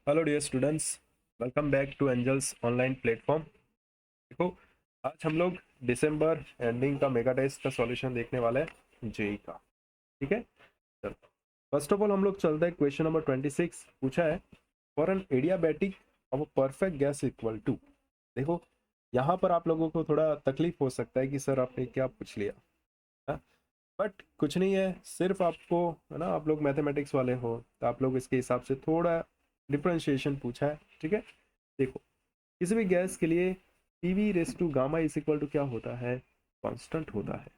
Hello dear students, welcome back to Angels online platform. देखो, आज हम लोग दिसंबर एंडिंग का मेगा टेस्ट का सॉल्यूशन देखने वाले हैं जेई का। ठीक है, चलो फर्स्ट ऑफ ऑल हम लोग चलते हैं। क्वेश्चन नंबर 26 पूछा है, for an adiabatic of a perfect gas equal to. देखो, यहाँ पर आप लोगों को थोड़ा तकलीफ हो सकता है कि सर आपने क्या पूछ लिया है, बट कुछ नहीं है। सिर्फ आपको है ना, आप लोग मैथमेटिक्स वाले हो तो आप लोग इसके हिसाब से थोड़ा डिफरेंशिएशन पूछा है। ठीक है, देखो, किसी भी गैस के लिए PV raise to gamma is equal to क्या होता है, कांस्टेंट होता है।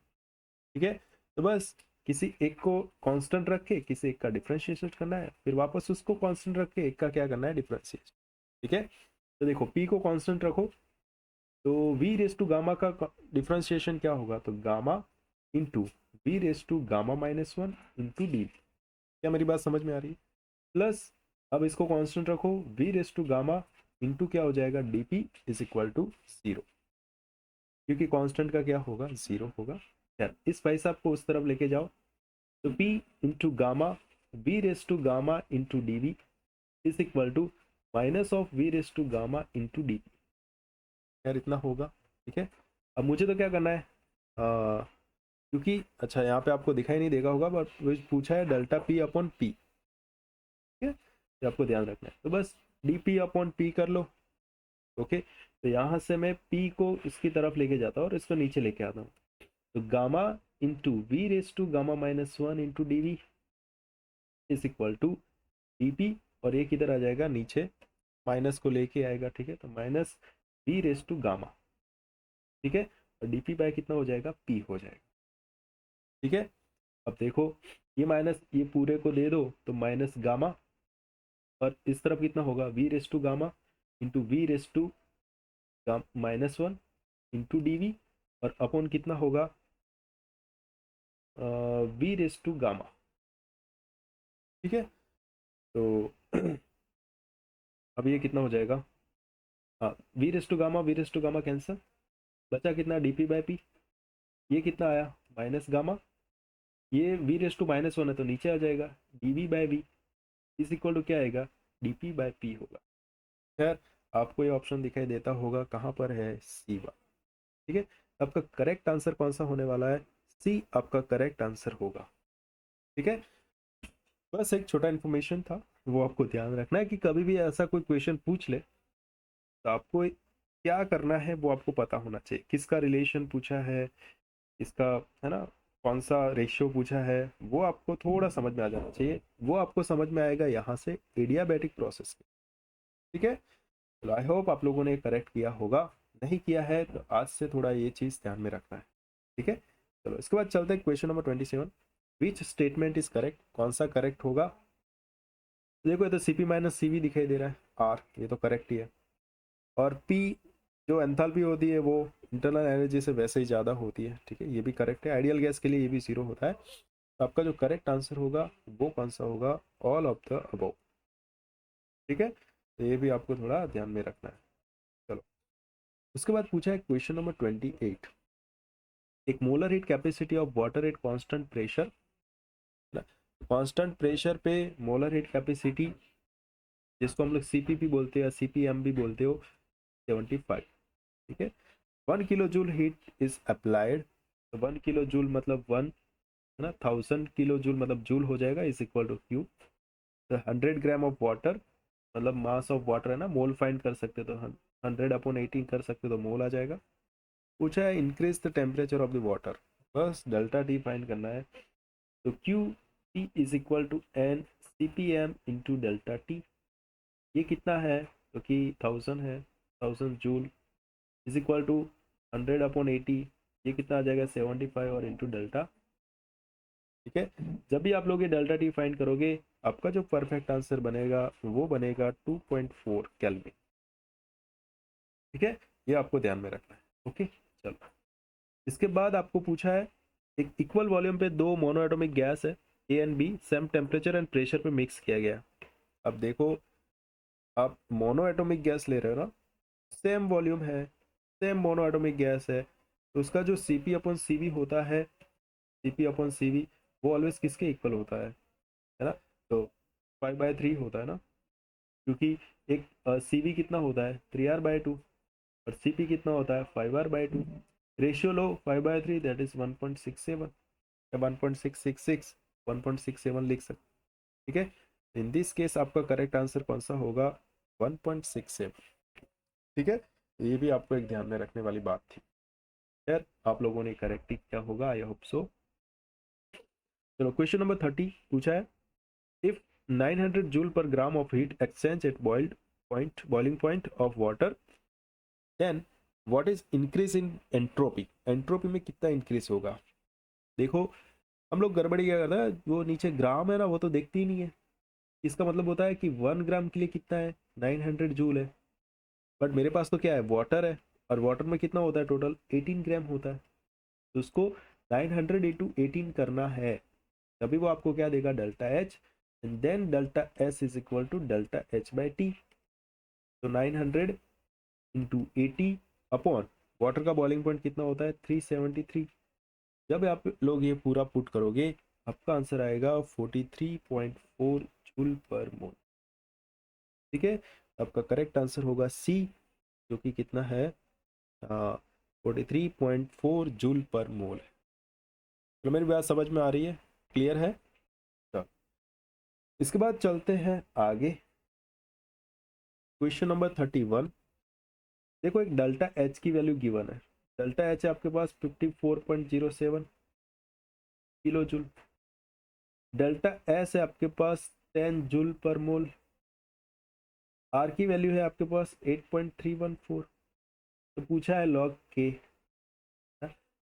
ठीक है, तो बस किसी एक को कांस्टेंट रख के किसी एक का डिफरेंशिएशन करना है, फिर वापस उसको कांस्टेंट रख के एक का क्या करना है, डिफरेंशिएशन। ठीक है, तो देखो पी को कांस्टेंट रखो तो वी रेस टू गामा का डिफरेंशिएशन क्या होगा, तो gamma into V raise to gamma minus one into D. क्या मेरी बात समझ में आ रही है? प्लस अब इसको कांस्टेंट रखो, V raise to gamma into क्या हो जाएगा, DP is equal to zero, क्योंकि कांस्टेंट का क्या होगा, जीरो होगा। यार इस भाई साहब को उस तरफ लेके जाओ, तो P into gamma V raise to gamma into D V is equal to minus of V raise to gamma into D. यार इतना होगा। ठीक है, अब मुझे तो क्या करना है, क्योंकि अच्छा यहाँ पे आपको दिखाई नहीं देगा होगा, बट वो पूछा है डेल्टा पी अपॉन पी। ठीक है, ये आपको ध्यान रखना है। तो बस डी पी अपॉन पी कर लो। ओके, तो यहाँ से मैं पी को इसकी तरफ लेके जाता हूँ और इसको नीचे लेके आता हूँ, तो gamma into V raise to gamma minus one into D V is equal to D P, और एक इधर आ जाएगा नीचे, माइनस को लेके आएगा। ठीक है, तो minus V raise to gamma. ठीक है, और डी पी बाय कितना हो जाएगा, पी हो जाएगा। ठीक है, अब देखो, ये माइनस ये पूरे को दे दो तो माइनस गामा, और इस तरफ कितना होगा, V raise to gamma into V raise to minus one into D V, और अपॉन कितना होगा, वी रेस टू गामा। ठीक है, तो अब ये कितना हो जाएगा, हाँ, V raise to gamma cancel, बचा कितना, डी पी बाई पी। ये कितना आया, माइनस गामा, ये V raise to minus one है तो नीचे आ जाएगा, D V by V is equal to क्या आएगा, डी पी बाई पी होगा। खैर, आपको ये ऑप्शन दिखाई देता होगा, कहाँ पर है, सी वन। ठीक है, आपका करेक्ट आंसर कौन सा होने वाला है, सी आपका करेक्ट आंसर होगा। ठीक है, बस एक छोटा इन्फॉर्मेशन था, वो आपको ध्यान रखना है कि कभी भी ऐसा कोई क्वेश्चन पूछ ले तो आपको क्या करना है वो आपको पता होना चाहिए। किसका रिलेशन पूछा है, इसका है ना, कौन सा रेशियो पूछा है, वो आपको थोड़ा समझ में आ जाना चाहिए। वो आपको समझ में आएगा यहाँ से एडियाबैटिक प्रोसेस के। ठीक है, तो आई होप आप लोगों ने करेक्ट किया होगा, नहीं किया है तो आज से थोड़ा ये चीज़ ध्यान में रखना है। ठीक है, चलो इसके बाद चलते हैं question number 27। Which statement is correct, कौन सा करेक्ट होगा। देखो, ये तो C P minus C V दिखाई दे रहा है, आर ये तो करेक्ट ही है, और पी जो एंथैल्पी होती है वो इंटरनल एनर्जी से वैसे ही ज़्यादा होती है। ठीक है, ये भी करेक्ट है, आइडियल गैस के लिए ये भी जीरो होता है। तो आपका जो करेक्ट आंसर होगा वो कौन सा होगा, ऑल ऑफ द अबव। ठीक है, तो ये भी आपको थोड़ा ध्यान में रखना है। चलो, उसके बाद पूछा है क्वेश्चन नंबर 28, एक molar heat capacity of water at constant pressure. Constant pressure पे मोलर हीट कैपेसिटी, जिसको हम लोग सीपीपी बोलते हैं, सीपीएम भी बोलते हो, 75। ठीक है, 1 kilo joule heat is applied, तो 1 किलो जूल मतलब वन, है ना, 1000 किलो जूल मतलब जूल हो जाएगा, इज इक्वल टू क्यू। तो 100 ग्राम ऑफ वाटर, मतलब मास ऑफ वाटर है ना, मोल फाइंड कर सकते तो 100/18 कर सकते तो मोल आ जाएगा। पूछा है increase the temperature of the water, बस डेल्टा टी फाइंड करना है। तो Q T is equal to N C P M into delta T. ये कितना है, तो कि 1000 है, 1000 जूल इज इक्वल टू 100/80, ये कितना आ जाएगा, 75, और इंटू डेल्टा। ठीक है, जब भी आप लोग ये डेल्टा टी फाइंड करोगे, आपका जो परफेक्ट आंसर बनेगा वो बनेगा 2.4 केल्विन। ठीक है, ये आपको ध्यान में रखना है। ओके, चलो इसके बाद आपको पूछा है, एक इक्वल वॉल्यूम पे दो मोनोएटॉमिक गैस है, A and B, same temperature and pressure पे मिक्स किया गया। अब देखो, आप मोनोएटॉमिक गैस ले रहे हो ना, सेम वॉल्यूम है, सेम मोनोएटॉमिक गैस है, तो उसका जो C P upon C V होता है, C P upon C V, वो ऑलवेज किसके इक्वल होता है ना, तो 5/3 होता है ना। क्योंकि एक CV कितना होता है 3R/2 और CP कितना होता है 5R/2। Ratio low 5/3 that is 1.67 या 1.666, 1.67 लिख सकते। ठीक है, इन दिस केस आपका करेक्ट आंसर कौन सा होगा 1.67। ठीक है, ये भी आपको एक ध्यान में रखने वाली बात थी। यार आप लोगों ने करेक्ट क्या होगा, आई होप सो। चलो क्वेश्चन नंबर 30 पूछा है, if 900 joule per gram of heat exchange at boiling point of water, then what is increase in entropy. Entropy में कितना इंक्रीज होगा। देखो हम लोग गड़बड़ी क्या करता है, वो नीचे ग्राम है ना वो तो देखते ही नहीं है। इसका मतलब होता है कि 1 ग्राम के लिए कितना है 900 जूल है, बट मेरे पास तो क्या है वाटर है, और वाटर में कितना होता है टोटल 18 ग्राम होता है। तो उसको 900 इंटू 18 करना है, तभी वो आपको क्या देगा delta H, and then delta S is equal to delta H by T. तो 900 इंटू 80 अपॉन वाटर का बॉइलिंग पॉइंट कितना होता है 373। जब आप लोग ये पूरा पुट करोगे आपका आंसर आएगा 43.4 जूल पर मोल। ठीक है, आपका करेक्ट आंसर होगा सी, जो कि कितना है 43.4 जूल पर मोल। तो मेरी बात समझ में आ रही है, क्लियर है। तो इसके बाद चलते हैं आगे, क्वेश्चन नंबर 31। देखो एक डेल्टा एच की वैल्यू गिवन है, डेल्टा एच है आपके पास 54.07 किलो जूल, डेल्टा एस है आपके पास 10 जूल पर मोल, आर की वैल्यू है आपके पास 8.314। तो पूछा है लॉग के।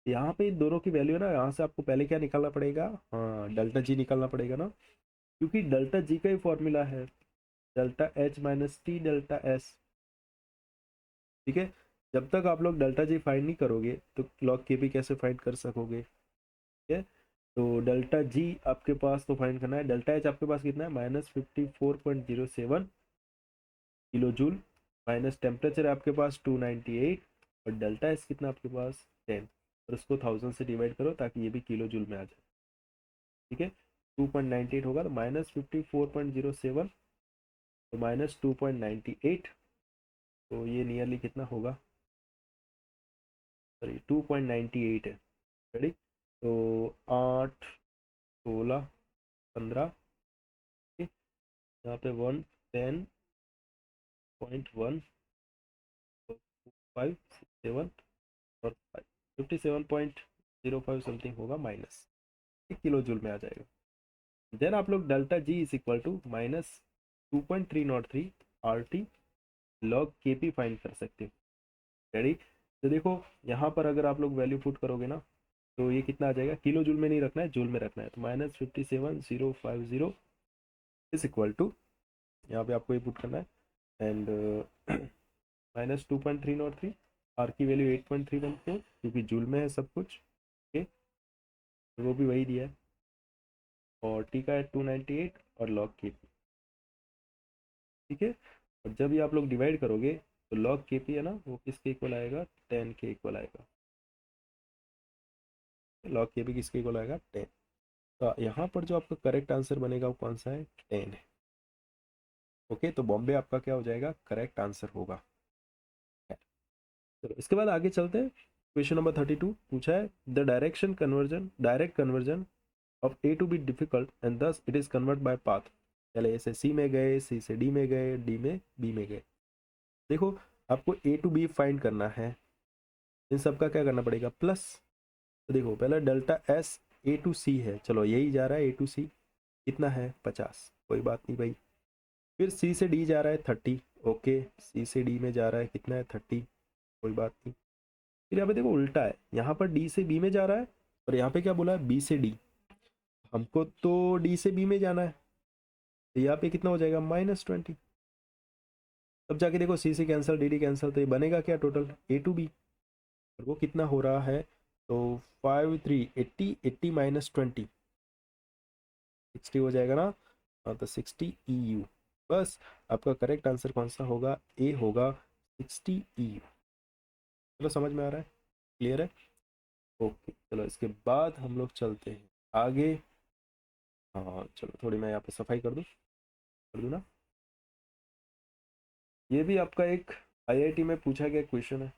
यहाँ पे इन दोनों की वैल्यू है ना, यहाँ से आपको पहले क्या निकालना पड़ेगा, हाँ डेल्टा जी निकालना पड़ेगा ना, क्योंकि डेल्टा जी का ही फॉर्मूला है delta H minus T delta S. ठीक है, जब तक आप लोग डेल्टा जी फाइंड नहीं करोगे तो लॉग के भी कैसे फाइंड कर सकोगे। ठीक है, तो डेल्टा जी आपके पास तो फाइंड करना है, डेल्टा एच आपके पास कितना है -54.07 किलो जूल, माइनस टेम्परेचर है आपके पास 298, और डेल्टा एस कितना आपके पास 10, और उसको 1000 से डिवाइड करो ताकि ये भी किलो जूल में आ जाए। ठीक है, 2.98 होगा तो -54.07 तो -2.98, तो ये नियरली कितना होगा, सॉरी 2.98 है। रेडी, तो 8, 16, 15, यहाँ पे 110.1, 5, 6, 7 और 57.05 समथिंग होगा, माइनस किलो जूल में आ जाएगा। देन आप लोग delta G is equal to -2.303 R T log K P find कर सकते हो। रेडी, तो देखो यहाँ पर अगर आप लोग वैल्यू पुट करोगे ना तो ये कितना आ जाएगा, किलो जूल में नहीं रखना है जूल में रखना है, तो -57,050 इज इक्वल टू, यहाँ पे आपको ये पुट करना है, एंड -2.303, आर की वैल्यू 8.314 क्योंकि जूल में है सब कुछ। ओके, तो वो भी वही दिया है, और टी का है 298 और लॉग के पी। ठीक है, और जब ये आप लोग डिवाइड करोगे तो लॉग के पी है ना वो किसके इक्वल आएगा 10 के इक्वल आएगा। लॉग के पी किसके इक्वल आएगा 10। तो यहाँ पर जो आपका करेक्ट आंसर बनेगा वो कौन सा है 10 है। ओके, तो बॉम्बे आपका क्या हो जाएगा करेक्ट आंसर होगा। चलो इसके बाद आगे चलते हैं, क्वेश्चन नंबर 32 पूछा है, the direct conversion of A to B difficult and thus it is convert by path. पहले ए से सी में गए, सी से डी में गए, डी में बी में गए। देखो आपको ए टू बी फाइंड करना है, इन सब का क्या करना पड़ेगा प्लस। तो देखो पहले डेल्टा एस ए टू सी है, चलो यही जा रहा है ए टू सी, कितना है 50, कोई बात नहीं भाई। फिर सी से डी जा रहा है 30, ओके, सी से डी में जा रहा है कितना है 30, कोई बात नहीं। फिर यहाँ पे देखो उल्टा है, यहाँ पर डी से बी में जा रहा है, और यहाँ पे क्या बोला है बी से डी, हमको तो डी से बी में जाना है, तो यहाँ पे कितना हो जाएगा -20। तब जाके देखो सी से कैंसिल, डी डी कैंसिल, तो ये बनेगा क्या टोटल ए टू बी, और वो कितना हो रहा है, तो 5, 3, 80, 80 -20 60 हो जाएगा ना, हाँ तो 60 EU। बस आपका करेक्ट आंसर कौन सा होगा, ए होगा 60 EU। चलो समझ में आ रहा है, क्लियर है। ओके, चलो इसके बाद हम लोग चलते हैं आगे। हाँ चलो थोड़ी मैं यहाँ पे सफाई कर दूँ ना। ये भी आपका एक आईआईटी में पूछा गया क्वेश्चन है,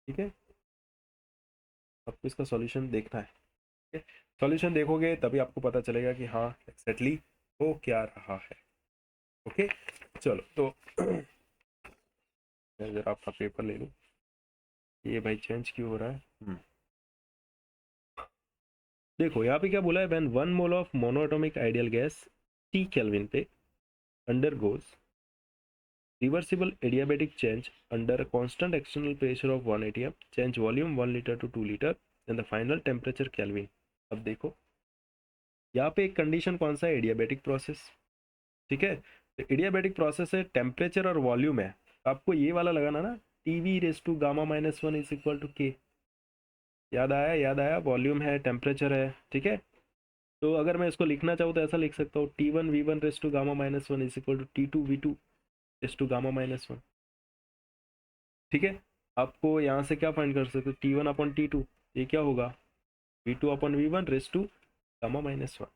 ठीक है। आपको इसका सॉल्यूशन देखना है, ठीक है। सॉल्यूशन देखोगे तभी आपको पता चलेगा कि हाँ एक्जैक्टली हो क्या रहा है। ओके, चलो तो मैं जरा आपका पेपर ले लूँ। ये भाई चेंज क्यों हो रहा है? देखो यहाँ पे क्या बोला है, when 1 mole of monoatomic ideal gas T kelvin पे undergoes reversible adiabatic change under a constant external pressure of 1 atm, change volume 1 liter to 2 liter and the final temperature Kelvin। अब देखो यहाँ पे एक कंडीशन कौन सा है, एडियाबेटिक प्रोसेस, ठीक है। तो एडियाबेटिक प्रोसेस है, टेम्परेचर और वॉल्यूम है, आपको ये वाला लगाना ना, TV raise to gamma minus one is equal to K. याद आया, याद आया, वॉल्यूम है, टेम्परेचर है, ठीक है। तो अगर मैं इसको लिखना चाहूँ तो ऐसा लिख सकता हूँ, T1 V1 raise to gamma minus one is equal to T2 V2 raise to gamma minus one, ठीक है। आपको यहाँ से क्या फाइंड कर सकते हो, T1/T2, ये क्या होगा, V2/V1 raise to gamma minus one.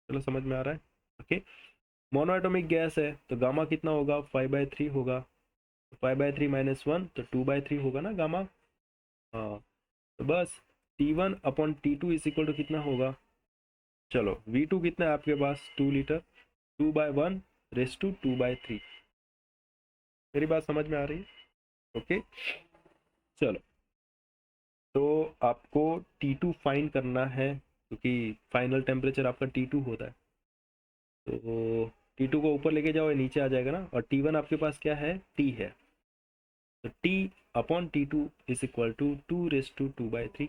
चलो समझ में आ रहा है, ओके। मोनोएटॉमिक गैस है तो गामा कितना होगा, 5/3 होगा, 5/3 माइनस वन तो 2/3 होगा ना गामा। हाँ, तो बस T1/T2 इज इक्वल टू कितना होगा, चलो V2 कितना है आपके पास, 2 लीटर, 2/1 रेस टू 2/3। मेरी बात समझ में आ रही है, ओके। चलो तो आपको T2 फाइंड करना है, क्योंकि फाइनल टेम्परेचर आपका T2 होता है। तो T2 को ऊपर लेके जाओ, ये नीचे आ जाएगा ना, और T1 आपके पास क्या है, T है। तो T/T2 is equal to 2 raise to 2/3।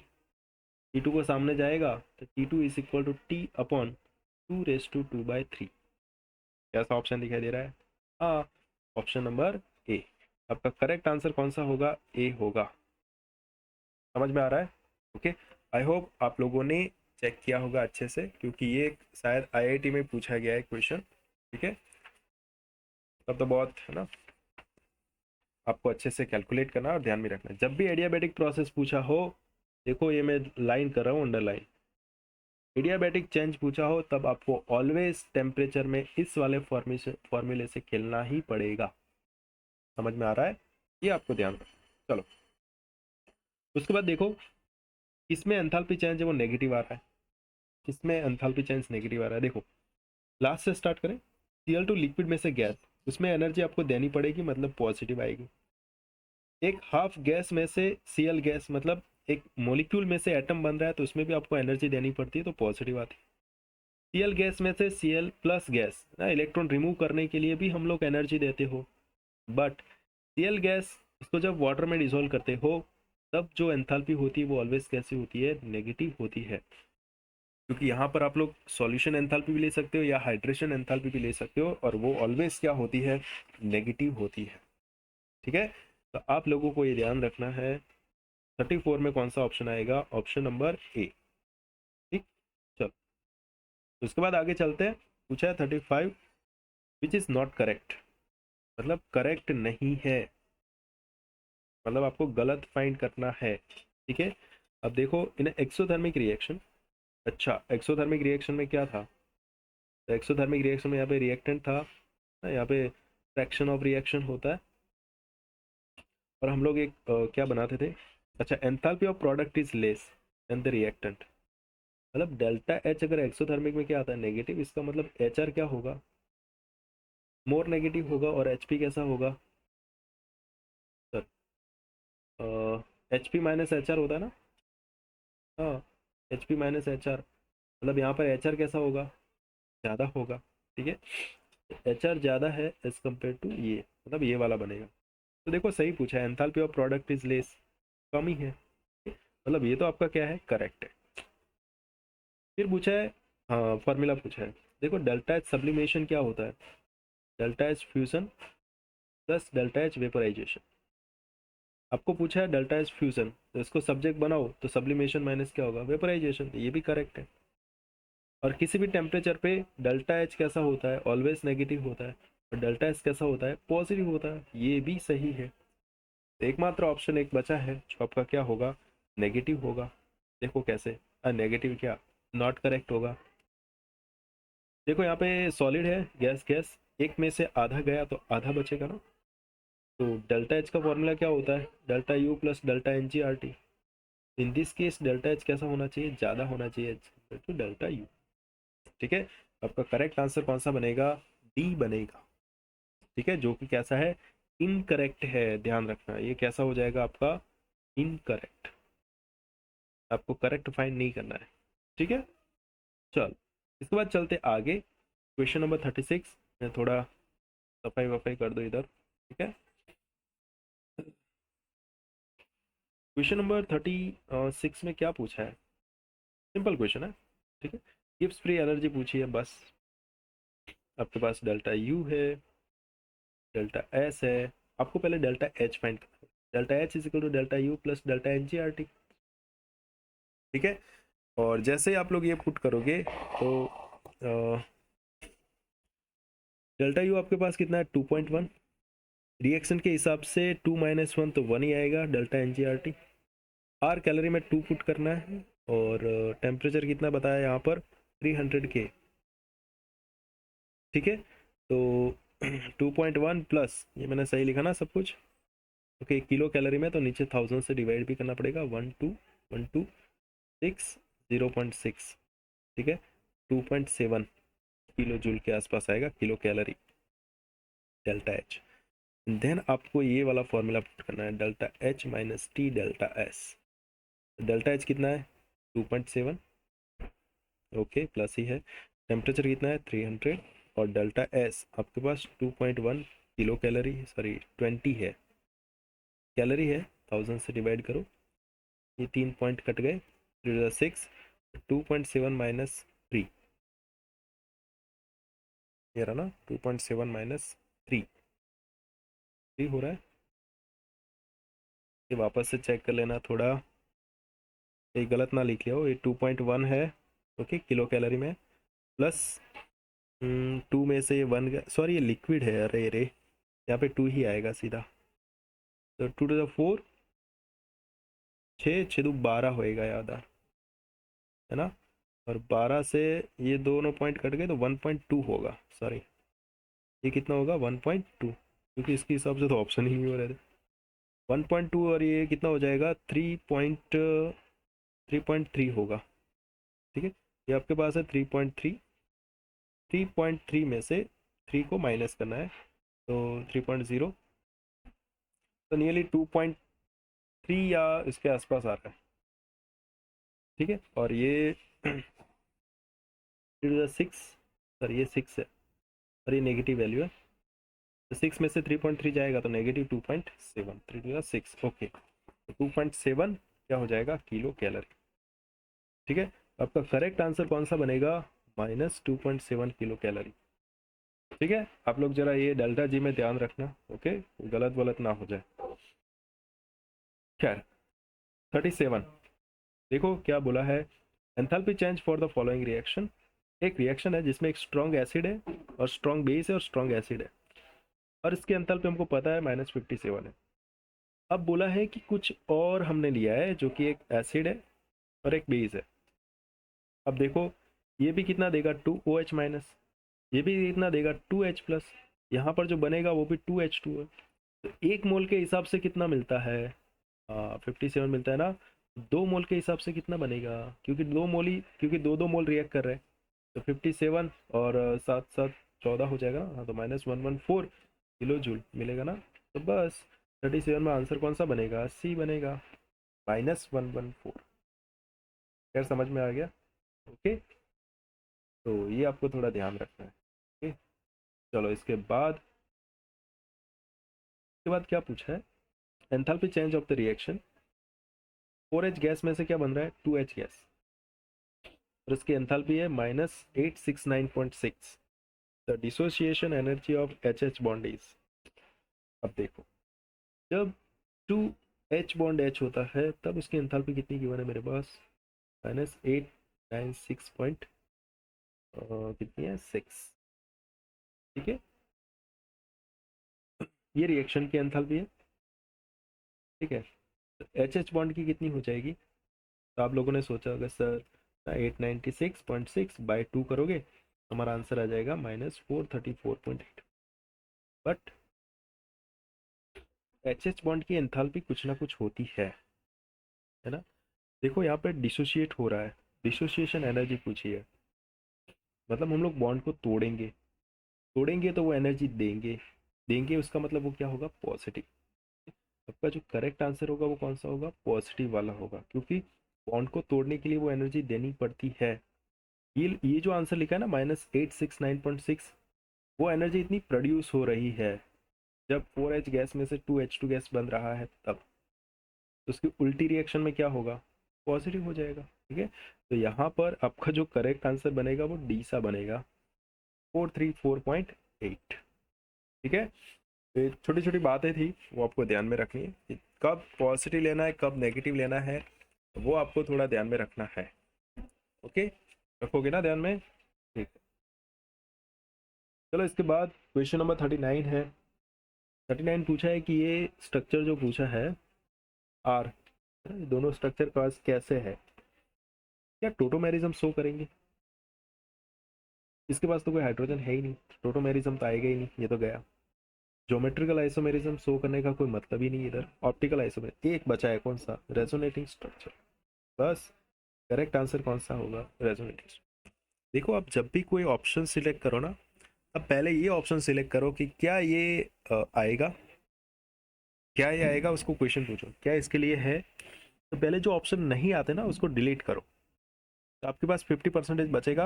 T2 को सामने जाएगा तो T2 is equal to T/2 raise to 2/3। कैसा ऑप्शन दिखाई दे रहा है? हाँ, ऑप्शन नंबर ए। आपका करेक्ट आंसर कौन सा होगा, ए होगा। समझ में आ रहा है, ओके। आई होप आप लोगों ने चेक किया होगा अच्छे से, क्योंकि ये शायद आईआईटी में पूछा गया है क्वेश्चन, ठीक है। तब तो बहुत है ना, आपको अच्छे से कैलकुलेट करना और ध्यान में रखना, जब भी एडियाबेटिक प्रोसेस पूछा हो, देखो ये मैं लाइन कर रहा हूँ अंडरलाइन, एडियाबेटिक चेंज पूछा हो तब आपको ऑलवेज टेम्परेचर में इस वाले फॉर्मूले से खेलना ही पड़ेगा। समझ में आ रहा है, ये आपको ध्यान रखना। चलो उसके बाद देखो, किसमें एंथैल्पी चेंज है वो नेगेटिव आ रहा है, किसमें एंथैल्पी चेंज नेगेटिव आ रहा है। देखो लास्ट से स्टार्ट करें, Cl2 लिक्विड में से गैस, उसमें एनर्जी आपको देनी पड़ेगी, मतलब पॉजिटिव आएगी। एक हाफ गैस में से Cl गैस, मतलब एक मॉलिक्यूल में से एटम बन रहा है तो उसमें भी आपको एनर्जी देनी पड़ती है, तो पॉजिटिव आती है। Cl गैस में से Cl प्लस गैस ना, इलेक्ट्रॉन रिमूव करने के लिए भी हम लोग एनर्जी देते हो, बट Cl गैस इसको जब वाटर में डिसॉल्व करते हो तब जो एंथैल्पी होती है वो ऑलवेज कैसी होती है, नेगेटिव होती है। क्योंकि यहाँ पर आप लोग सॉल्यूशन एंथैल्पी भी ले सकते हो या हाइड्रेशन एंथैल्पी भी ले सकते हो, और वो ऑलवेज क्या होती है, नेगेटिव होती है, ठीक है। तो आप लोगों को ये ध्यान रखना है, 34 में कौन सा ऑप्शन आएगा, ऑप्शन नंबर ए, ठीक। चलो तो उसके बाद आगे चलते हैं, पूछा है 35 विच इज नॉट करेक्ट, मतलब करेक्ट नहीं है, मतलब आपको गलत फाइंड करना है, ठीक है। अब देखो इन एक्सोथर्मिक रिएक्शन, अच्छा एक्सोथर्मिक रिएक्शन में क्या था, तो एक्सोथर्मिक रिएक्शन में यहाँ पे रिएक्टेंट था, यहाँ पे फ्रैक्शन ऑफ रिएक्शन होता है, और हम लोग एक क्या बनाते थे, अच्छा enthalpy of product is less than the reactant, मतलब डेल्टा एच अगर एक्सोथर्मिक में क्या आता है, नेगेटिव, इसका मतलब एच आर क्या होगा, मोर नेगेटिव होगा, और एच पी कैसा होगा sir, H P minus H R होता है ना, हाँ, H P minus H R, मतलब यहाँ पर एच आर कैसा होगा, ज़्यादा होगा, ठीक है। एच आर ज़्यादा है एज कम्पेयर टू ये, मतलब ये वाला बनेगा। तो देखो सही पूछा है, enthalpy of product is less, कम ही है, मतलब ये तो आपका क्या है, करेक्ट है। फिर पूछा है, हाँ फॉर्मूला पूछा है, देखो डेल्टा एच सब्लिमेशन क्या होता है, delta H fusion plus delta H vaporisation. आपको पूछा है डेल्टा एच फ्यूजन, तो इसको सब्जेक्ट बनाओ तो सब्लिमेशन माइनस क्या होगा, वेपराइजेशन, ये भी करेक्ट है। और किसी भी टेम्परेचर पे डेल्टा एच कैसा होता है, ऑलवेज नेगेटिव होता है, और डेल्टा एच कैसा होता है, पॉजिटिव होता है, ये भी सही है। तो एकमात्र ऑप्शन एक बचा है जो आपका क्या होगा, नेगेटिव होगा। देखो कैसे, नेगेटिव क्या, नॉट करेक्ट होगा। देखो यहाँ पे सॉलिड है, गैस गैस, एक में से आधा गया तो आधा बचेगा ना, तो डेल्टा एच का फॉर्मूला क्या होता है, delta U plus delta N G R T. In this case delta H कैसा होना चाहिए, ज़्यादा होना चाहिए टू डेल्टा यू। ठीक है, आपका करेक्ट आंसर कौन सा बनेगा, डी बनेगा। ठीक है, जो कि कैसा है, इनकरेक्ट है, ध्यान रखना ये कैसा हो जाएगा आपका, इनकरेक्ट। आपको करेक्ट फाइंड नहीं करना है। ठीक है, चल इसके बाद चलते आगे, क्वेश्चन नंबर 36। मैं थोड़ा सफाई वफाई कर दो इधर। ठीक है, क्वेश्चन नंबर 36 में क्या पूछा है, सिंपल क्वेश्चन है। ठीक है, गिब्स फ्री एनर्जी पूछी है बस। आपके पास डेल्टा यू है, डेल्टा एस है, आपको पहले डेल्टा एच फाइंड करना है। Delta H is equal to delta U plus delta N G R T. ठीक है, और जैसे ही आप लोग ये पुट करोगे तो डेल्टा यू आपके पास कितना है 2.1, रिएक्शन के हिसाब से 2 - 1 तो 1 ही आएगा, delta N G R T. R calorie में 2 पुट करना है, और टेम्परेचर कितना बताया यहाँ पर 300 के। ठीक है, तो 2.1 प्लस, ये मैंने सही लिखा ना सब कुछ, ओके। किलो कैलोरी में तो नीचे 1000 से डिवाइड भी करना पड़ेगा, 1216 0.6। ठीक है, 2.7 किलो जूल के आसपास आएगा kilo calorie, delta H. Then आपको ये वाला फॉर्मूला पुट करना है, delta H minus T delta S. Delta H कितना है 2.7, ओके प्लस ही है। टेम्परेचर कितना है 300, और डेल्टा एस आपके पास 2.1 किलो कैलोरी, सॉरी 20 है, कैलोरी है, 1000 से डिवाइड करो, ये 3 पॉइंट कट गए, 3 2.7 माइनस 3, ये रहा ना 2.7 माइनस 3, 3 हो रहा है। ये वापस से चेक कर लेना थोड़ा, ये गलत ना लिख लिया हो, ये 2.1 है, ओके किलो कैलोरी में, प्लस 2 में से ये 1 गया, सॉरी ये लिक्विड है, अरे रे यहाँ पे 2 ही आएगा सीधा, तो 2 to the 4, 6 6 2 12 होएगा याद है ना, और 12 से ये दोनों पॉइंट कट गए तो 1.2 होगा, सॉरी ये कितना होगा 1.2, क्योंकि इसके हिसाब से तो ऑप्शन ही नहीं हो रहे थे। 1.2 और ये कितना हो जाएगा 3.3 होगा। ठीक है, ये आपके पास है 3.3, 3.3 में से 3 को माइनस करना है, तो 3.0, तो नियरली 2.3 या इसके आसपास आ रहा है। ठीक है, और ये 3 to the 6, सर ये 6 है, और ये नेगेटिव वैल्यू है, तो 6 में से 3.3 जाएगा तो नेगेटिव 2.7, 3 to the 6, ओके। तो 2.7 क्या हो जाएगा किलो कैलोरी। ठीक है, आपका करेक्ट आंसर कौन सा बनेगा, -2.7 किलो कैलोरी। ठीक है, आप लोग जरा ये डेल्टा जी में ध्यान रखना, ओके, गलत वलत ना हो जाए। खैर 37, देखो क्या बोला है, enthalpy change for the following reaction. एक रिएक्शन है जिसमें एक स्ट्रॉन्ग एसिड है, और स्ट्रॉन्ग बेस है, और स्ट्रॉन्ग एसिड है, और इसके एंथैल्पी हमको पता है -57 है। अब बोला है कि कुछ और हमने लिया है जो कि एक एसिड है और एक बेस है। अब देखो ये भी कितना देगा 2OH माइनस, ये भी कितना देगा 2H प्लस, यहाँ पर जो बनेगा वो भी 2H2 है। तो 1 मोल के हिसाब से कितना मिलता है, 57 मिलता है ना। 2 मोल के हिसाब से कितना बनेगा, क्योंकि 2 मोल ही, क्योंकि 2 2 मोल रिएक्ट कर रहे हैं, तो 57 और 7 7 14 हो जाएगा ना, हाँ तो -114 किलो जूल मिलेगा ना। तो बस 37 में आंसर कौन सा बनेगा, सी बनेगा, -114। खैर समझ में आ गया, ओके। तो ये आपको थोड़ा ध्यान रखना है, ओके। चलो इसके बाद क्या पूछा है, enthalpy change of the reaction. 4H gas में से क्या बन रहा है 2H गैस, और इसकी एंथैल्पी है -869.6। The dissociation energy of HH bond is. अब देखो जब 2H बॉन्ड H होता है तब उसकी एंथैल्पी कितनी गिवन है मेरे पास, -896 पॉइंट कितनी है 6। ठीक है, ये रिएक्शन की एंथैल्पी है। ठीक है, तो HH बॉन्ड की कितनी हो जाएगी, तो आप लोगों ने सोचा होगा सर 896.6 बाई 2 करोगे हमारा आंसर आ जाएगा -434.8। बट एच बॉन्ड की एंथैल्पी कुछ ना कुछ होती है ना। देखो यहाँ पे डिसोशिएट हो रहा है, डिसोसिएशन एनर्जी पूछी है, मतलब हम लोग बॉन्ड को तोड़ेंगे, तोड़ेंगे तो वो एनर्जी देंगे, देंगे उसका मतलब वो क्या होगा, पॉजिटिव। आपका जो करेक्ट आंसर होगा वो कौन सा होगा, पॉजिटिव वाला होगा, क्योंकि बॉन्ड को तोड़ने के लिए वो एनर्जी देनी पड़ती है। ये जो आंसर लिखा है ना -869.6, वो एनर्जी इतनी प्रोड्यूस हो रही है जब 4H गैस में से 2H2 गैस बन रहा है तब, तो उसकी उल्टी रिएक्शन में क्या होगा, पॉजिटिव हो जाएगा। ठीक है, तो यहाँ पर आपका जो करेक्ट आंसर बनेगा वो डी सा बनेगा, 434.8। ठीक है, तो छोटी छोटी बातें थी वो आपको ध्यान में रखनी है कि कब पॉजिटिव लेना है कब नेगेटिव लेना है, वो आपको थोड़ा ध्यान में रखना है। ओके, रखोगे ना ध्यान में, ठीक है। चलो इसके बाद क्वेश्चन नंबर 39 है। 39 पूछा है कि ये स्ट्रक्चर जो पूछा है आर, दोनों स्ट्रक्चर का कैसे है, क्या टोटोमेरिज्म शो करेंगे। इसके पास तो कोई हाइड्रोजन है ही नहीं, टोटोमेरिज्म तो आएगा ही नहीं, ये तो गया। ज्योमेट्रिकल आइसोमेरिज्म शो करने का कोई मतलब ही नहीं इधर। ऑप्टिकल आइसोमेरिज्म एक बचा है, कौन सा, रेजोनेटिंग स्ट्रक्चर। बस करेक्ट आंसर कौन सा होगा, रेजोनेटिंग। देखो आप जब भी कोई ऑप्शन सिलेक्ट करो ना, अब पहले ये ऑप्शन सिलेक्ट करो कि क्या ये आएगा, क्या ये आएगा, उसको क्वेश्चन पूछो क्या इसके लिए है। तो पहले जो ऑप्शन नहीं आते ना उसको डिलीट करो, तो आपके पास 50% बचेगा,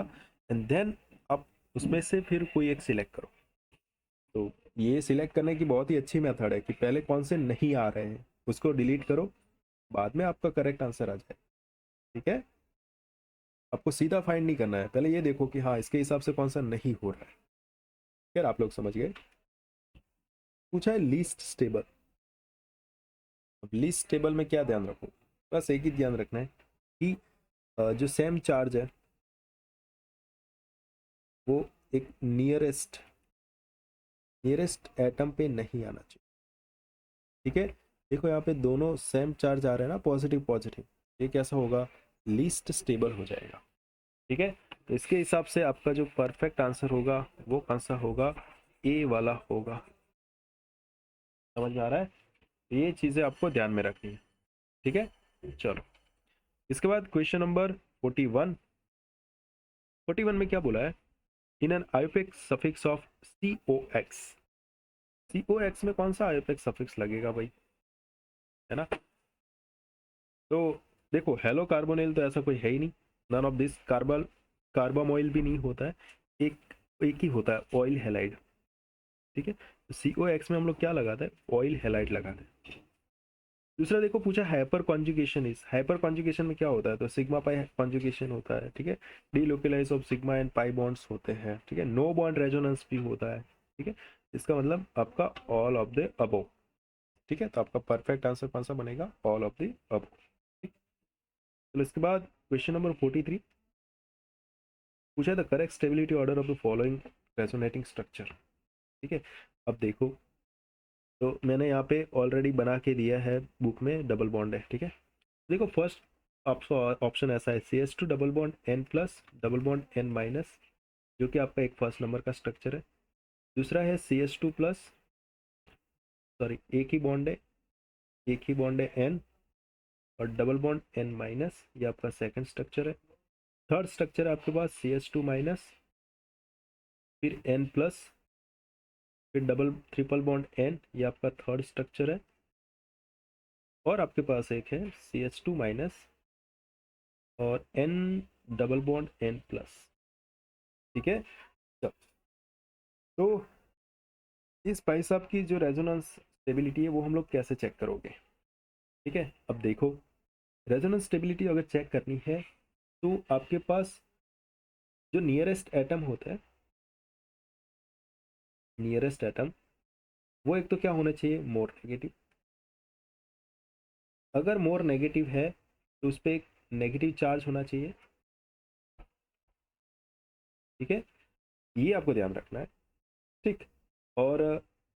एंड देन आप उसमें से फिर कोई एक सिलेक्ट करो। तो ये सिलेक्ट करने की बहुत ही अच्छी मेथड है कि पहले कौन से नहीं आ रहे हैं उसको डिलीट करो, बाद में आपका करेक्ट आंसर आ जाए। ठीक है, आपको सीधा फाइंड नहीं करना है, पहले ये देखो कि हाँ इसके हिसाब से कौन सा नहीं हो रहा है। फिर आप लोग समझ गए। पूछा है लीस्ट स्टेबल। अब लीस्ट स्टेबल में क्या ध्यान रखो, बस एक ही ध्यान रखना है कि जो सेम चार्ज है वो एक नियरेस्ट एटम पे नहीं आना चाहिए। ठीक है, देखो यहाँ पे दोनों सेम चार्ज आ रहे हैं ना, पॉजिटिव पॉजिटिव, ये कैसा होगा, लीस्ट स्टेबल हो जाएगा। ठीक है, तो इसके हिसाब से आपका जो परफेक्ट आंसर होगा वो कौन सा होगा, ए वाला होगा। समझ में आ रहा है, तो ये चीज़ें आपको ध्यान में रखनी है। ठीक है, चलो इसके बाद क्वेश्चन नंबर 41। 41 में क्या बोला है, in an ionic suffix of COX, COX में कौन सा आयोपिक सफिक्स लगेगा भाई, है ना। तो देखो हेलो कार्बोनिल तो ऐसा कोई है ही नहीं, नन ऑफ दिस, कार्बामोइल भी नहीं होता है, एक एक ही होता है ऑयल हेलाइड। ठीक है, तो COX में हम लोग क्या लगाते हैं, ऑयल हेलाइड लगाते हैं। दूसरा देखो पूछा hyper conjugation is, hyper conjugation में क्या होता है, तो सिग्मा पाई कॉन्जुगेशन होता है। ठीक है, delocalise of sigma and pi bonds होते हैं। ठीक है, नो बॉन्ड रेजोनेंस भी होता है। ठीक है, इसका मतलब आपका ऑल ऑफ द अबव। ठीक है, तो आपका परफेक्ट आंसर कौन सा बनेगा, ऑल ऑफ द अबव। ठीक, चलो इसके बाद क्वेश्चन नंबर 43 पूछा the correct stability order of the following resonating structure. ठीक है, अब देखो तो मैंने यहाँ पे ऑलरेडी बना के दिया है बुक में, डबल बॉन्ड है। ठीक है, देखो फर्स्ट आपका ऑप्शन ऐसा है CH2 double bond N+ double bond N-, जो कि आपका एक फर्स्ट नंबर का स्ट्रक्चर है। दूसरा है CH2+, सॉरी एक ही बॉन्ड है, एक ही बॉन्ड है N और डबल बॉन्ड N-, ये आपका सेकंड स्ट्रक्चर है। थर्ड स्ट्रक्चर है आपके पास CH2-, फिर N+, फिर डबल ट्रिपल बॉन्ड N, ये आपका थर्ड स्ट्रक्चर है। और आपके पास एक है CH2- और N डबल बॉन्ड N+। ठीक है, तो इस भाई साहब की जो रेजोनेंस स्टेबिलिटी है वो हम लोग कैसे चेक करोगे। ठीक है, अब देखो रेजोनेंस स्टेबिलिटी अगर चेक करनी है तो आपके पास जो नियरेस्ट एटम होता है, नियरेस्ट एटम, वो एक तो क्या होना चाहिए, मोर नेगेटिव। अगर मोर नेगेटिव है तो उस पर एक नेगेटिव चार्ज होना चाहिए। ठीक है, ये आपको ध्यान रखना है। ठीक, और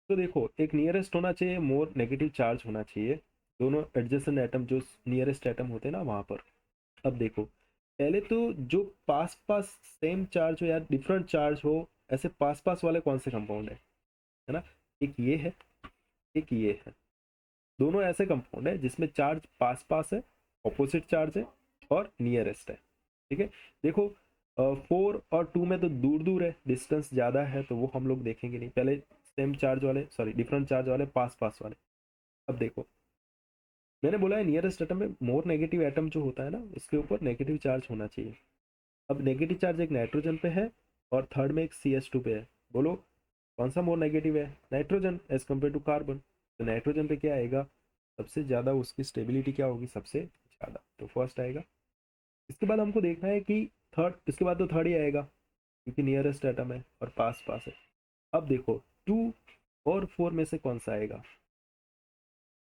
तो देखो एक नियरेस्ट होना चाहिए, मोर नेगेटिव चार्ज होना चाहिए, दोनों एडजेसेंट एटम जो नियरेस्ट एटम होते हैं ना वहाँ पर। अब देखो पहले तो जो पास पास सेम चार्ज हो या डिफरेंट चार्ज हो, ऐसे पास पास वाले कौन से कंपाउंड है ना, एक ये है, एक ये है। दोनों ऐसे कंपाउंड है जिसमें चार्ज पास पास है, ऑपोजिट चार्ज है और नियरेस्ट है। ठीक है, देखो 4 और 2 में तो दूर दूर है, डिस्टेंस ज़्यादा है, तो वो हम लोग देखेंगे नहीं। पहले सेम चार्ज वाले, सॉरी डिफरेंट चार्ज वाले, पास पास वाले। अब देखो, मैंने बोला है नियरेस्ट एटम में मोर नेगेटिव एटम जो होता है ना, उसके ऊपर नेगेटिव चार्ज होना चाहिए। अब नेगेटिव चार्ज एक नाइट्रोजन पे है और थर्ड में एक CS2 पे है। बोलो कौन सा मोर नेगेटिव है? Nitrogen as compared to carbon. तो नाइट्रोजन पे क्या आएगा, सबसे ज़्यादा उसकी स्टेबिलिटी क्या होगी, सबसे ज़्यादा, तो फर्स्ट आएगा। इसके बाद हमको देखना है कि थर्ड, इसके बाद तो थर्ड ही आएगा क्योंकि नियरेस्ट एटम है और पास पास है। अब देखो 2 और 4 में से कौन सा आएगा?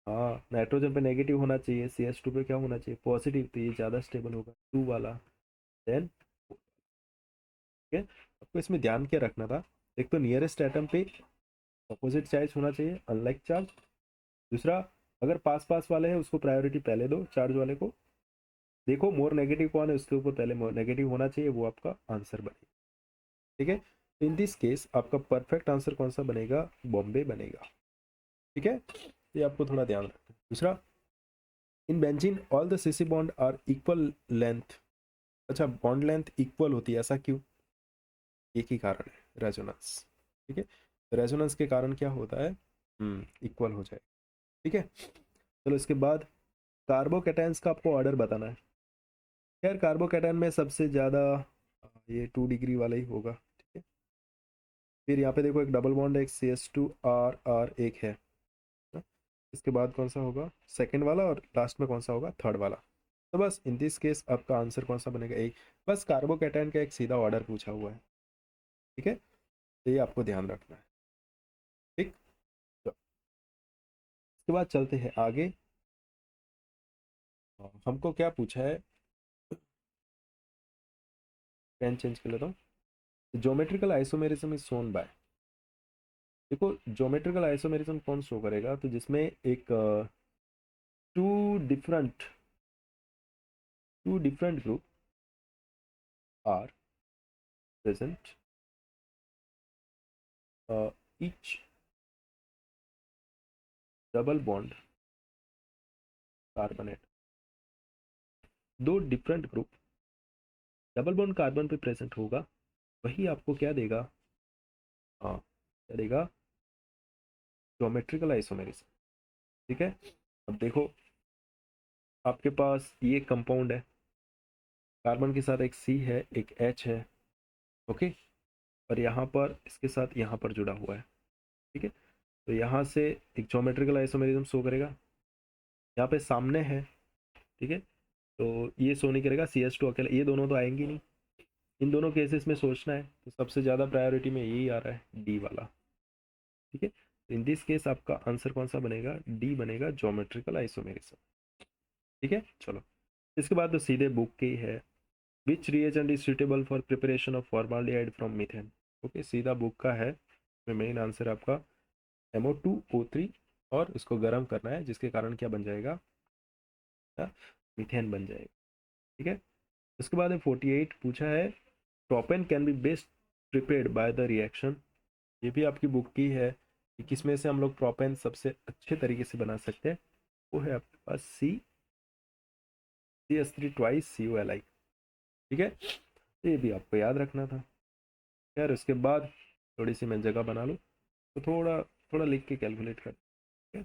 हाँ, नाइट्रोजन पे नेगेटिव होना चाहिए, CS2 पे क्या होना चाहिए, पॉजिटिव, तो ये ज़्यादा स्टेबल होगा 2 वाला। देन ठीक है, आपको इसमें ध्यान क्या रखना था, एक तो नियरेस्ट एटम पे अपोजिट चार्ज होना चाहिए अनलाइक चार्ज। दूसरा, अगर पास पास वाले हैं उसको प्रायोरिटी पहले दो चार्ज वाले को। देखो मोर नेगेटिव कौन है, उसके ऊपर पहले मोर नेगेटिव होना चाहिए, वो आपका आंसर बनेगा। ठीक है, इन दिस केस आपका परफेक्ट आंसर कौन सा बनेगा, बॉम्बे बनेगा। ठीक है, ये आपको थोड़ा ध्यान रखना है। दूसरा, in benzene all the CC bond are equal length. अच्छा, बॉन्ड लेंथ इक्वल होती है, ऐसा क्यों? एक ही कारण है, रेजोनेंस। ठीक है, रेजोनेंस के कारण क्या होता है, इक्वल हो जाए। ठीक है, चलो इसके बाद कार्बोकैटायंस का आपको ऑर्डर बताना है। यार कार्बोकैटायन में सबसे ज़्यादा ये 2 डिग्री वाला ही होगा। ठीक है, फिर यहाँ पे देखो एक डबल बॉन्ड है, एक CS2R एक है ना? इसके बाद कौन सा होगा, सेकंड वाला, और लास्ट में कौन सा होगा, थर्ड वाला। तो बस इन दिस केस आपका आंसर कौन सा बनेगा, एक। बस कार्बोकैटायन का एक सीधा ऑर्डर पूछा हुआ है। ठीक है, तो ये आपको ध्यान रखना है। ठीक, तो इसके बाद चलते हैं आगे। हमको क्या पूछा है, पेन चेंज कर लेता हूँ। Geometrical isomerism is shown by. देखो ज्योमेट्रिकल आइसोमेरिज्म कौन शो करेगा, तो जिसमें एक two different group are present, each double bond carbon at, दो different group double bond carbon पे प्रेजेंट होगा, वही आपको क्या देगा, हाँ क्या देगा, ज्योमेट्रिकल आइसोमेरिज्म। ठीक है, अब देखो आपके पास ये कंपाउंड है, कार्बन के साथ एक C है, एक H है। ओके, और यहाँ पर इसके साथ यहाँ पर जुड़ा हुआ है। ठीक है, तो यहाँ से एक ज्योमेट्रिकल आइसोमेरिज्म शो करेगा, यहाँ पे सामने है। ठीक है, तो ये शो नहीं करेगा, CS2 अकेला, ये दोनों तो आएंगे नहीं। इन दोनों केसेस में सोचना है, तो सबसे ज़्यादा प्रायोरिटी में यही आ रहा है, D वाला। ठीक है, तो इन दिस केस आपका आंसर कौन सा बनेगा, D बनेगा, ज्योमेट्रिकल आइसोमेरिज्म। ठीक है, चलो इसके बाद तो सीधे बुक की है, which reagent is suitable for preparation of formaldehyde from methane. Okay, सीधा बुक का है, मेन आंसर आपका MO2O3, और इसको गर्म करना है जिसके कारण क्या बन जाएगा, मीथेन बन जाएगा। ठीक है, उसके बाद 48 पूछा है, propane can be best prepared by the reaction. ये भी आपकी बुक की है कि किसमें से हम लोग प्रोपेन सबसे अच्छे तरीके से बना सकते हैं। वो है आपके पास CS3 ट्वाइस COLI। ठीक है, ये भी आपको याद रखना था। यार उसके बाद थोड़ी सी मैं जगह बना लूँ, तो थोड़ा थोड़ा लिख के कैलकुलेट कर। ठीक है,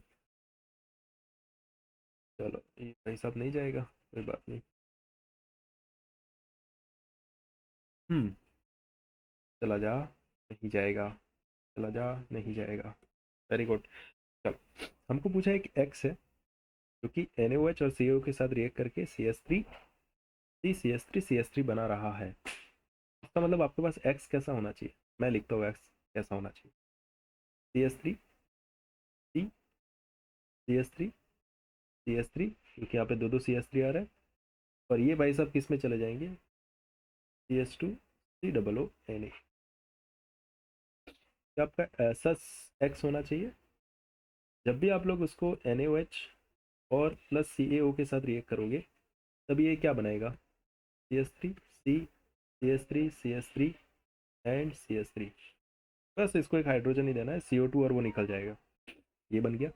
चलो ये भाई साहब नहीं जाएगा, कोई बात नहीं। हम्म, चला जा, नहीं जाएगा, चला जा, नहीं जाएगा। Very good. चल, हमको पूछा है कि एक्स है जो कि NaOH और CO के साथ रिएक्ट करके CS3 बना रहा है। इसका मतलब आपके पास एक्स कैसा होना चाहिए, मैं लिखता हूँ एक्स कैसा होना चाहिए, CS3 क्योंकि यहाँ पे दो दो CS3 आ रहा है, और ये भाई साहब किस में चले जाएंगे, CS2COO Na। क्या आपका ऐसा एक्स होना चाहिए, जब भी आप लोग उसको NaOH और प्लस CaO के साथ रिएक्ट करोगे, तब ये क्या बनाएगा, CS3 एंड CS3। बस इसको एक हाइड्रोजन ही देना है, CO2, और वो निकल जाएगा, ये बन गया।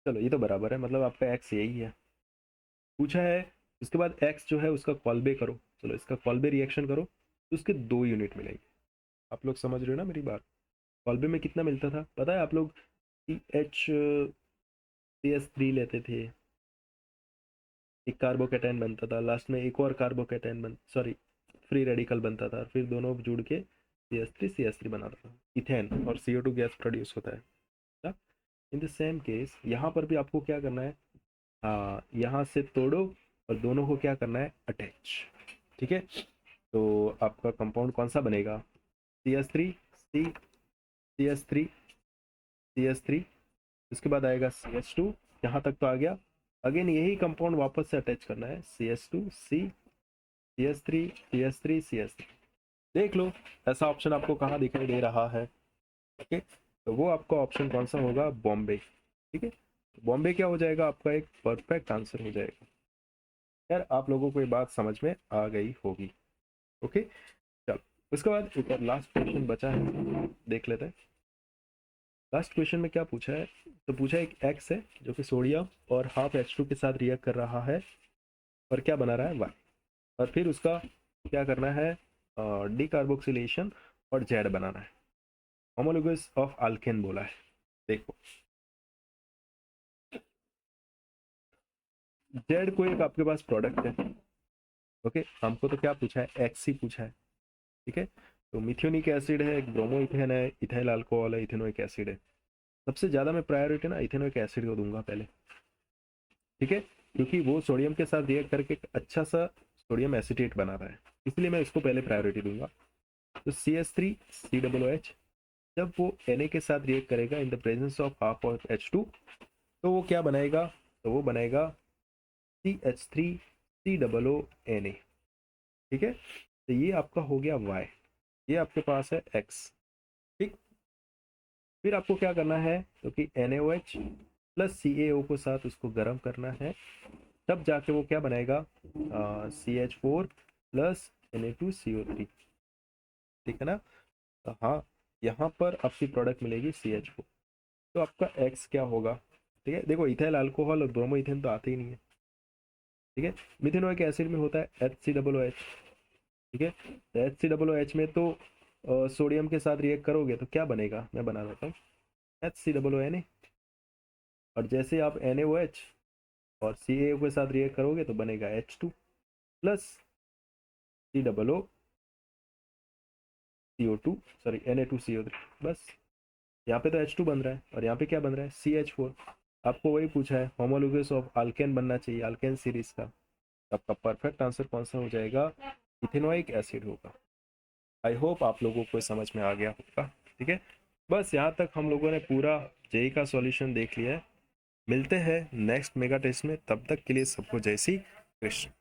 चलो ये तो बराबर है, मतलब आपका एक्स यही है पूछा है। उसके बाद एक्स जो है उसका कॉलबे करो, चलो इसका कॉलबे रिएक्शन करो तो उसके 2 यूनिट मिलेंगे। आप लोग समझ रहे हो ना मेरी बात। कॉलबे में कितना मिलता था पता है आप लोग, कि HCS3 लेते थे, एक कार्बोकेटाइन बनता था, लास्ट में एक और कार्बोकेटाइन बन सॉरी फ्री रेडिकल बनता था, फिर दोनों जुड़ के CH3 बनाता था, इथेन और CO2 गैस प्रोड्यूस होता है। इन द सेम केस यहाँ पर भी आपको क्या करना है, हाँ यहाँ से तोड़ो और दोनों को क्या करना है, अटैच। ठीक है, तो आपका कंपाउंड कौन सा बनेगा, CH3 उसके बाद आएगा CH2, यहाँ तक तो आ गया। अगेन यही कंपाउंड वापस से अटैच करना है, CH2 CH3 देख लो ऐसा ऑप्शन आपको कहाँ दिखाई दे रहा है। ओके, तो वो आपका ऑप्शन कौन सा होगा, बॉम्बे। ठीक है, बॉम्बे क्या हो जाएगा, आपका एक परफेक्ट आंसर हो जाएगा। यार आप लोगों को ये बात समझ में आ गई होगी। ओके, चलो उसके बाद एक और लास्ट क्वेश्चन बचा है, देख लेते हैं। लास्ट क्वेश्चन में क्या पूछा है, तो पूछा है एक एक्स है जो कि सोडियम और हाफ H2 के साथ रिएक्ट कर रहा है और क्या बना रहा है, वाई। और फिर उसका क्या करना है, डीकार्बोक्सिलेशन और जेड बनाना है, होमोलोगस ऑफ अल्केन बोला है। देखो जेड को एक आपके पास प्रोडक्ट है। ओके, हमको तो क्या पूछा है, एक्स ही पूछा है। ठीक है, तो मिथ्योनिक एसिड है, एक ब्रोमो इथेन है, इथाइल अल्कोहल है, इथेनोइक एसिड है। सबसे ज़्यादा मैं प्रायोरिटी ना इथेनोइक एसिड को दूंगा पहले। ठीक है, क्योंकि वो सोडियम के साथ रिएक्ट करके एक अच्छा सा सोडियम एसिटेट बना रहा है, इसलिए मैं इसको पहले प्रायोरिटी दूंगा। तो CH3COOH जब वो Na के साथ रिएक्ट करेगा in the presence of half of H2, तो वो क्या बनाएगा, तो वो बनाएगा CH3COONA। ठीक है, तो ये आपका हो गया Y, ये आपके पास है X। ठीक, फिर आपको क्या करना है, क्योंकि NaOH प्लस CaO को साथ उसको गर्म करना है, तब जाके वो क्या बनाएगा, CH4 प्लस Na2CO3। ठीक है ना, तो हाँ यहाँ पर आपकी प्रोडक्ट मिलेगी CH4। तो आपका X क्या होगा, ठीक है, देखो इथाइल अल्कोहल और ब्रोमो इथेन तो आते ही नहीं है। ठीक है, मिथेनोइक एसिड में होता है HCOOH। ठीक है, तो HCOOH में तो सोडियम के साथ रिएक्ट करोगे तो क्या बनेगा, मैं बना देता हूँ, HCOONA। और जैसे आप NaOH और CaO के साथ रिएक्ट करोगे तो बनेगा H2 plus CO2 sorry Na2CO3। बस यहाँ पे तो H2 बन रहा है और यहाँ पे क्या बन रहा है, CH4। आपको वही पूछा है, होमोलोगस ऑफ अल्केन बनना चाहिए, अल्केन सीरीज का। आपका परफेक्ट आंसर कौन सा हो जाएगा, इथेनोइक एसिड होगा। आई होप आप लोगों को समझ में आ गया होगा। ठीक है, बस यहाँ तक हम लोगों ने पूरा जेई का सॉल्यूशन देख लिया है। मिलते हैं नेक्स्ट मेगा टेस्ट में, तब तक के लिए सबको जय श्री कृष्ण।